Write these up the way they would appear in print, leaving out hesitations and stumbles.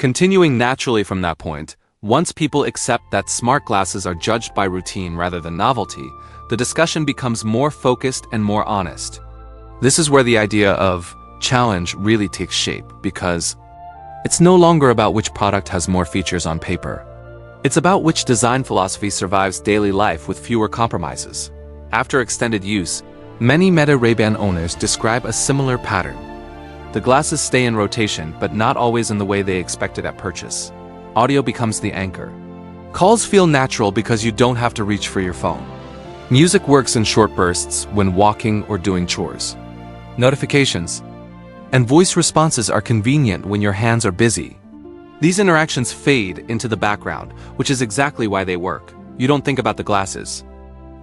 Continuing naturally from that point, once people accept that smart glasses are judged by routine rather than novelty, the discussion becomes more focused and more honest. This is where the idea of challenge really takes shape, because it's no longer about which product has more features on paper. It's about which design philosophy survives daily life with fewer compromises. After extended use, many Meta Ray-Ban owners describe a similar pattern. The glasses stay in rotation, but not always in the way they expected at purchase. Audio becomes the anchor. Calls feel natural because you don't have to reach for your phone. Music works in short bursts when walking or doing chores. Notifications and voice responses are convenient when your hands are busy. These interactions fade into the background, which is exactly why they work. You don't think about the glasses.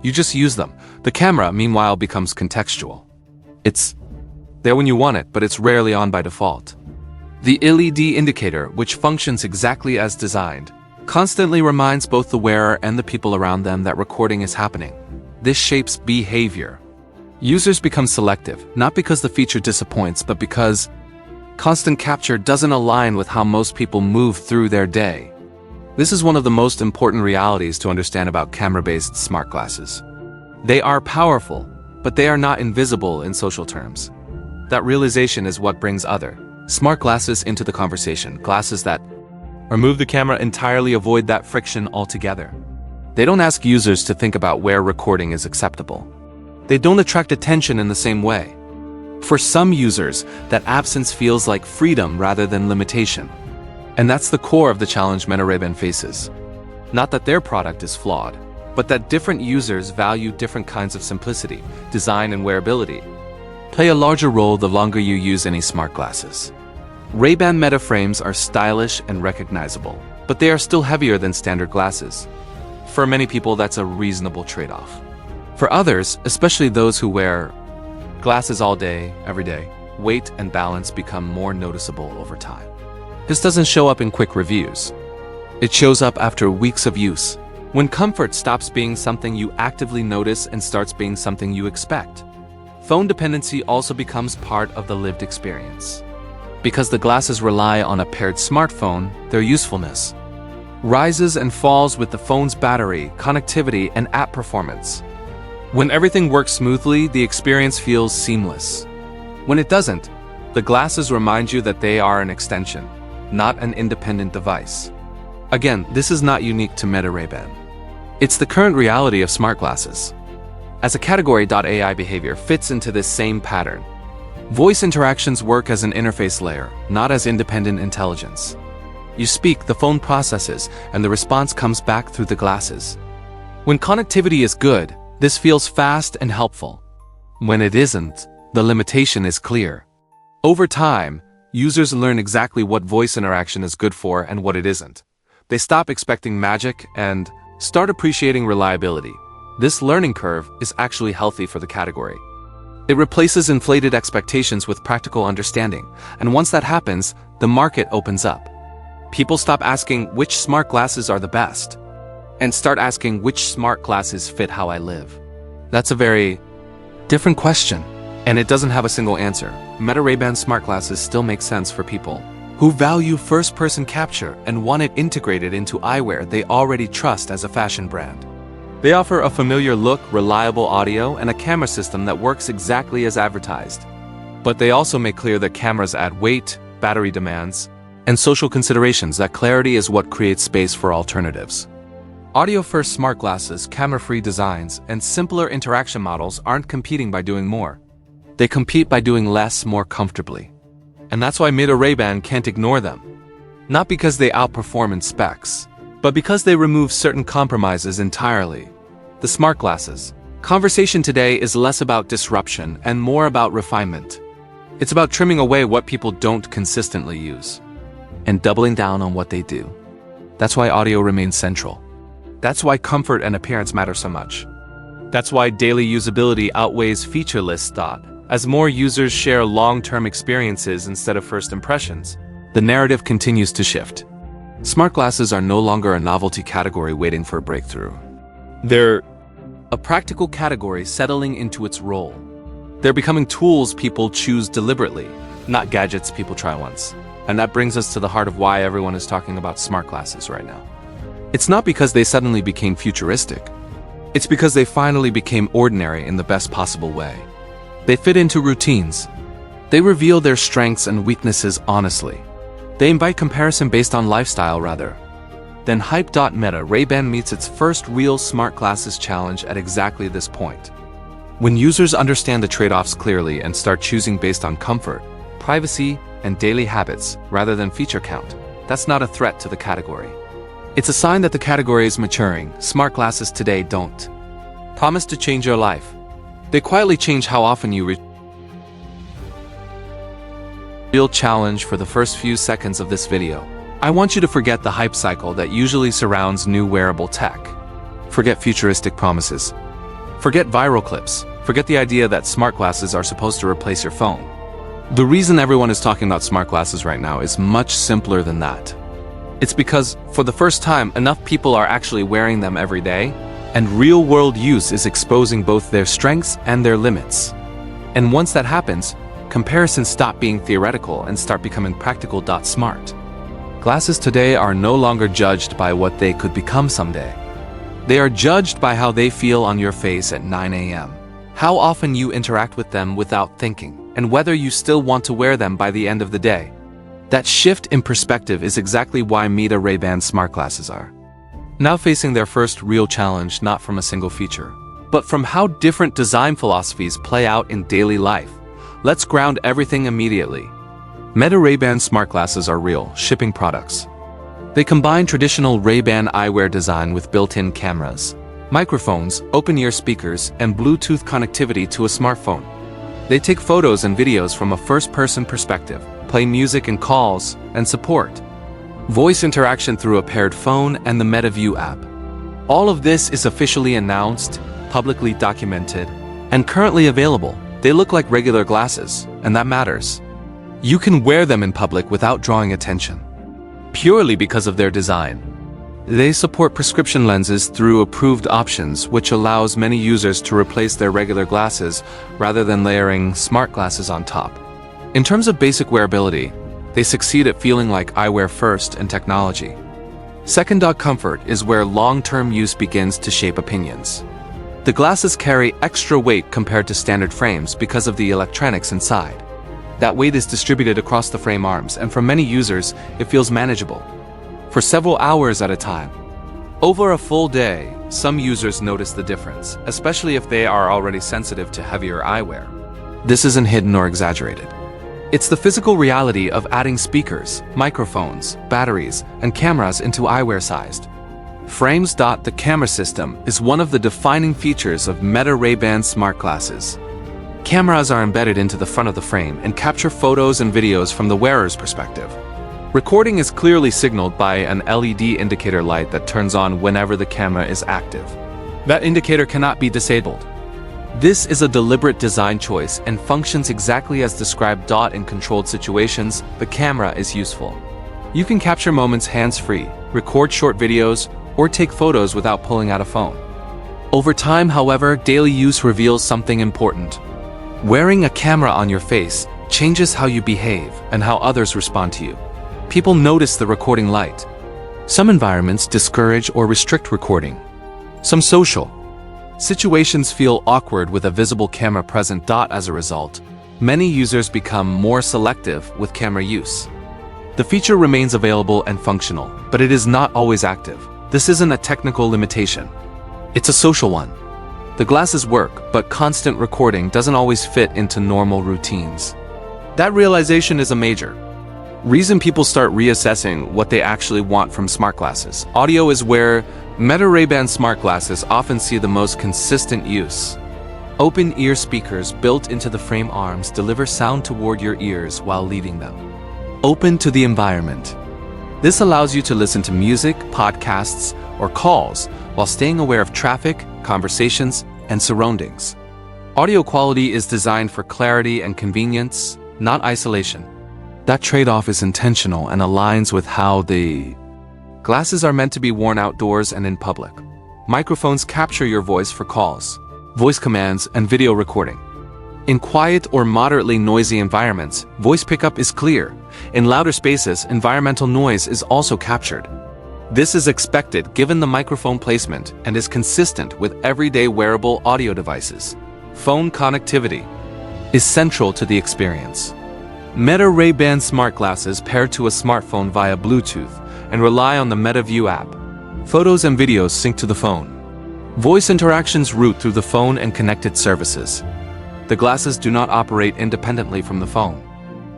You just use them. The camera, meanwhile, becomes contextual. It's there when you want it, but it's rarely on by default. The LED indicator, which functions exactly as designed, constantly reminds both the wearer and the people around them that recording is happening. This shapes behavior. Users become selective, not because the feature disappoints, but because constant capture doesn't align with how most people move through their day. This is one of the most important realities to understand about camera-based smart glasses. They are powerful, but they are not invisible in social terms. That realization is what brings other smart glasses into the conversation. Glasses that remove the camera entirely avoid that friction altogether. They don't ask users to think about where recording is acceptable. They don't attract attention in the same way. For some users, that absence feels like freedom rather than limitation. And that's the core of the challenge Meta Ray-Ban faces. Not that their product is flawed, but that different users value different kinds of simplicity, design, and wearability. Play a larger role the longer you use any smart glasses. Ray-Ban Meta frames are stylish and recognizable, but they are still heavier than standard glasses. For many people, that's a reasonable trade-off. For others, especially those who wear glasses all day, every day, weight and balance become more noticeable over time. This doesn't show up in quick reviews. It shows up after weeks of use, when comfort stops being something you actively notice and starts being something you expect. Phone dependency also becomes part of the lived experience. Because the glasses rely on a paired smartphone, their usefulness rises and falls with the phone's battery, connectivity, and app performance. When everything works smoothly, the experience feels seamless. When it doesn't, the glasses remind you that they are an extension, not an independent device. Again, this is not unique to Meta Ray-Ban. It's the current reality of smart glasses. As a category, AI behavior fits into this same pattern. Voice interactions work as an interface layer, not as independent intelligence. You speak, the phone processes, and the response comes back through the glasses. When connectivity is good, this feels fast and helpful. When it isn't, the limitation is clear. Over time, users learn exactly what voice interaction is good for and what it isn't. They stop expecting magic and start appreciating reliability. This learning curve is actually healthy for the category. It replaces inflated expectations with practical understanding, and once that happens, the market opens up. People stop asking which smart glasses are the best, and start asking which smart glasses fit how I live. That's a very different question, and it doesn't have a single answer. Meta Ray-Ban smart glasses still make sense for people who value first-person capture and want it integrated into eyewear they already trust as a fashion brand. They offer a familiar look, reliable audio, and a camera system that works exactly as advertised. But they also make clear that cameras add weight, battery demands, and social considerations. That clarity is what creates space for alternatives. Audio-first smart glasses, camera-free designs, and simpler interaction models aren't competing by doing more. They compete by doing less more comfortably. And that's why Meta Ray-Ban can't ignore them. Not because they outperform in specs, but because they remove certain compromises entirely. The smart glasses conversation today is less about disruption and more about refinement. It's about trimming away what people don't consistently use and doubling down on what they do. That's why audio remains central. That's why comfort and appearance matter so much. That's why daily usability outweighs featureless thought. As more users share long-term experiences instead of first impressions, the narrative continues to shift. Smart glasses are no longer a novelty category waiting for a breakthrough. They're a practical category settling into its role. They're becoming tools people choose deliberately, not gadgets people try once. And that brings us to the heart of why everyone is talking about smart glasses right now. It's not because they suddenly became futuristic. It's because they finally became ordinary in the best possible way. They fit into routines. They reveal their strengths and weaknesses honestly. They invite comparison based on lifestyle rather. Then Hype.Meta Ray-Ban meets its first real smart glasses challenge at exactly this point. When users understand the trade-offs clearly and start choosing based on comfort, privacy, and daily habits rather than feature count, that's not a threat to the category. It's a sign that the category is maturing. Smart glasses today don't promise to change your life. They quietly change how often you real challenge. For the first few seconds of this video, I want you to forget the hype cycle that usually surrounds new wearable tech. Forget futuristic promises. Forget viral clips. Forget the idea that smart glasses are supposed to replace your phone. The reason everyone is talking about smart glasses right now is much simpler than that. It's because, for the first time, enough people are actually wearing them every day, and real-world use is exposing both their strengths and their limits. And once that happens, comparisons stop being theoretical and start becoming practical. Smart glasses today are no longer judged by what they could become someday. They are judged by how they feel on your face at 9 a.m., how often you interact with them without thinking, and whether you still want to wear them by the end of the day. That shift in perspective is exactly why Meta Ray-Ban smart glasses are now facing their first real challenge, not from a single feature, but from how different design philosophies play out in daily life. Let's ground everything immediately. Meta Ray-Ban smart glasses are real, shipping products. They combine traditional Ray-Ban eyewear design with built-in cameras, microphones, open-ear speakers, and Bluetooth connectivity to a smartphone. They take photos and videos from a first-person perspective, play music and calls, and support voice interaction through a paired phone and the MetaView app. All of this is officially announced, publicly documented, and currently available. They look like regular glasses, and that matters. You can wear them in public without drawing attention, purely because of their design. They support prescription lenses through approved options, which allows many users to replace their regular glasses rather than layering smart glasses on top. In terms of basic wearability, they succeed at feeling like eyewear first and technology. Second, comfort is where long-term use begins to shape opinions. The glasses carry extra weight compared to standard frames because of the electronics inside. That weight is distributed across the frame arms, and for many users, it feels manageable. For several hours at a time. Over a full day, some users notice the difference, especially if they are already sensitive to heavier eyewear. This isn't hidden or exaggerated. It's the physical reality of adding speakers, microphones, batteries, and cameras into eyewear-sized frames. The camera system is one of the defining features of Meta Ray-Ban smart glasses. Cameras are embedded into the front of the frame and capture photos and videos from the wearer's perspective. Recording is clearly signaled by an LED indicator light that turns on whenever the camera is active. That indicator cannot be disabled. This is a deliberate design choice and functions exactly as described. In controlled situations, the camera is useful. You can capture moments hands-free, record short videos, or take photos without pulling out a phone. Over time, however, daily use reveals something important. Wearing a camera on your face changes how you behave and how others respond to you. People notice the recording light. Some environments discourage or restrict recording. Some social situations feel awkward with a visible camera present. As a result, many users become more selective with camera use. The feature remains available and functional, but it is not always active. This isn't a technical limitation. It's a social one. The glasses work, but constant recording doesn't always fit into normal routines. That realization is a major reason people start reassessing what they actually want from smart glasses. Audio is where Meta Ray-Ban smart glasses often see the most consistent use. Open-ear speakers built into the frame arms deliver sound toward your ears while leaving them open to the environment. This allows you to listen to music, podcasts, or calls while staying aware of traffic, conversations, and surroundings. Audio quality is designed for clarity and convenience, not isolation. That trade-off is intentional and aligns with how the glasses are meant to be worn outdoors and in public. Microphones capture your voice for calls, voice commands, and video recording. In quiet or moderately noisy environments, voice pickup is clear. In louder spaces, environmental noise is also captured. This is expected given the microphone placement and is consistent with everyday wearable audio devices. Phone connectivity is central to the experience. Meta Ray-Ban smart glasses pair to a smartphone via Bluetooth and rely on the Meta View app. Photos and videos sync to the phone. Voice interactions route through the phone and connected services. The glasses do not operate independently from the phone.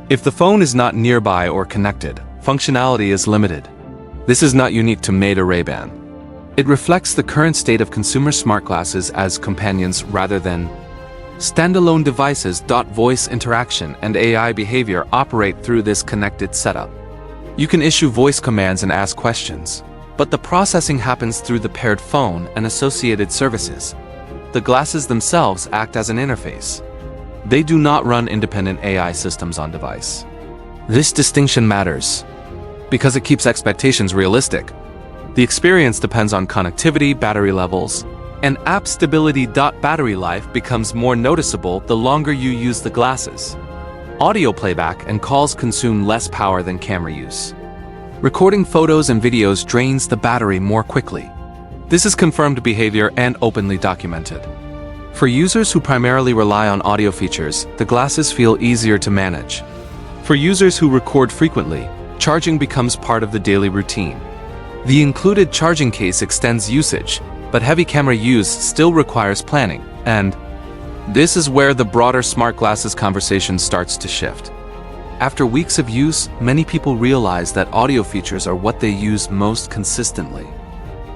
If the phone is not nearby or connected, functionality is limited. This is not unique to Meta Ray-Ban. It reflects the current state of consumer smart glasses as companions rather than standalone devices. Voice interaction and AI behavior operate through this connected setup. You can issue voice commands and ask questions, but the processing happens through the paired phone and associated services. The glasses themselves act as an interface. They do not run independent AI systems on device. This distinction matters because it keeps expectations realistic. The experience depends on connectivity, battery levels, and app stability. Battery life becomes more noticeable the longer you use the glasses. Audio playback and calls consume less power than camera use. Recording photos and videos drains the battery more quickly. This is confirmed behavior and openly documented. For users who primarily rely on audio features, the glasses feel easier to manage. For users who record frequently, charging becomes part of the daily routine. The included charging case extends usage, but heavy camera use still requires planning, and this is where the broader smart glasses conversation starts to shift. After weeks of use, many people realize that audio features are what they use most consistently.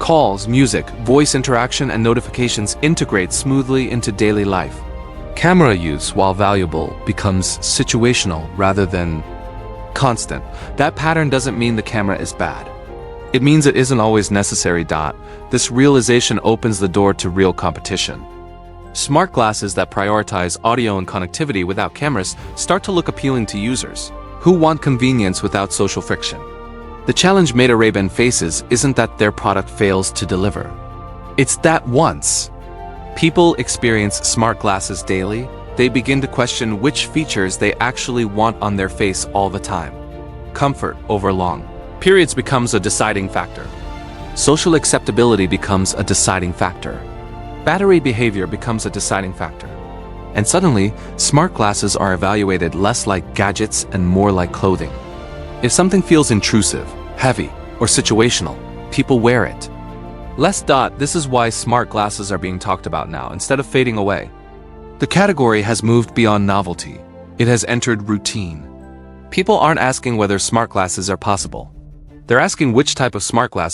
Calls, music, voice interaction, and notifications integrate smoothly into daily life. Camera use, while valuable, becomes situational rather than constant. That pattern doesn't mean the camera is bad. It means it isn't always necessary. This realization opens the door to real competition. Smart glasses that prioritize audio and connectivity without cameras start to look appealing to users who want convenience without social friction. The challenge Meta Ray-Ban faces isn't that their product fails to deliver. It's that once people experience smart glasses daily, they begin to question which features they actually want on their face all the time. Comfort over long periods becomes a deciding factor. Social acceptability becomes a deciding factor. Battery behavior becomes a deciding factor. And suddenly, smart glasses are evaluated less like gadgets and more like clothing. If something feels intrusive, heavy, or situational, people wear it. This is why smart glasses are being talked about now instead of fading away. The category has moved beyond novelty. It has entered routine. People aren't asking whether smart glasses are possible. They're asking which type of smart glasses